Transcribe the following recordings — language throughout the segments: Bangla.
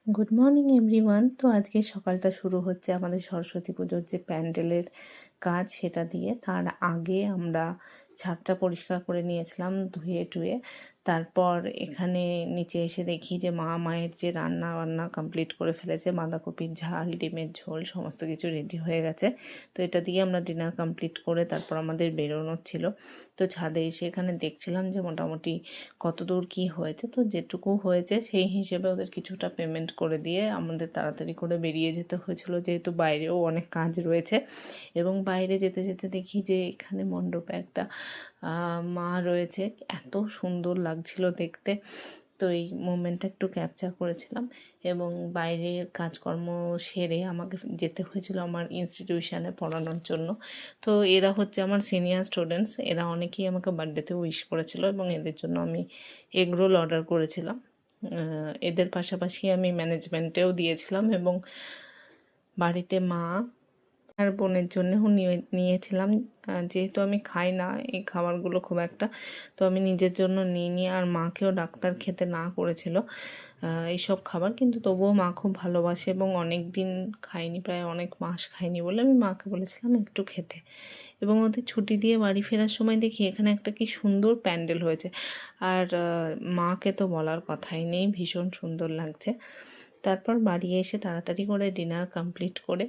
Good morning everyone. তো আজকে সকালটা শুরু হচ্ছে আমাদের সরস্বতী পুজোর যে প্যান্ডেলের কাজ সেটা দিয়ে। তার আগে আমরা ছাদটা পরিষ্কার করে নিয়েছিলাম ধুয়ে টুয়ে। তারপর এখানে নিচে এসে দেখি যে মায়ের যে রান্না বান্না কমপ্লিট করে ফেলেছে, বাঁধাকপির ঝাল, ডিমের ঝোল সমস্ত কিছু রেডি হয়ে গেছে। তো এটা দিয়ে আমরা ডিনার কমপ্লিট করে তারপর আমাদের বেরোনোর ছিল। তো ছাদে এসে এখানে দেখছিলাম যে মোটামুটি কতদূর কি হয়েছে। তো যেটুকু হয়েছে সেই হিসেবে ওদের কিছুটা পেমেন্ট করে দিয়ে আমাদের তাড়াতাড়ি করে বেরিয়ে যেতে হয়েছিল, যেহেতু বাইরেও অনেক কাজ রয়েছে। এবং বাইরে যেতে যেতে দেখি যে এখানে মণ্ডপে একটা মা রয়েছে, এত সুন্দর লাগছিল দেখতে। তো এই মোমেন্টটা একটু ক্যাপচার করেছিলাম। এবং বাইরের কাজকর্ম সেরে আমাকে যেতে হয়েছিল আমার ইনস্টিটিউশনে পড়ানোর জন্য। তো এরা হচ্ছে আমার সিনিয়র স্টুডেন্টস, এরা অনেকেই আমাকে বার্থডেতে উইশ করেছিল এবং এদের জন্য আমি এগরোল অর্ডার করেছিলাম। এদের পাশাপাশি আমি ম্যানেজমেন্টেও দিয়েছিলাম এবং বাড়িতে মা আর বোনের জন্যও নিয়েছিলাম। যেহেতু আমি খাই না এই খাবারগুলো খুব একটা, তো আমি নিজের জন্য নিইনি। আর মাকেও ডাক্তার খেতে না করেছিল এইসব খাবার, কিন্তু তবুও মা খুব ভালোবাসে এবং অনেক দিন খাইনি, প্রায় অনেক মাস খাইনি বলে আমি মাকে বলেছিলাম একটু খেতে। এবং ওদের ছুটি দিয়ে বাড়ি ফেরার সময় দেখি এখানে একটা কি সুন্দর প্যান্ডেল হয়েছে। আর মাকে তো বলার কথাই নেই, ভীষণ সুন্দর লাগছে। তারপর বাড়ি এসে তাড়াতাড়ি করে ডিনার কমপ্লিট করে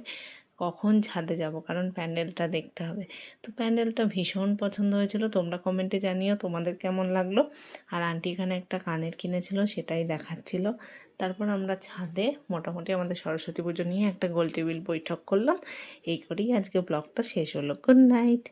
কখন ছাদে যাব, কারণ প্যান্ডেলটা দেখতে হবে। তো প্যান্ডেলটা ভীষণ পছন্দ হয়েছিল, তোমরা কমেন্টে জানিও তোমাদের কেমন লাগলো। আর আন্টি এখানে একটা কানের কিনেছিল, সেটাই দেখাচ্ছিল। তারপর আমরা ছাদে মোটামুটি আমাদের সরস্বতী পুজো নিয়ে একটা গোল টেবিল বৈঠক করলাম। এই করেই আজকে ব্লগটা শেষ হলো। Good night.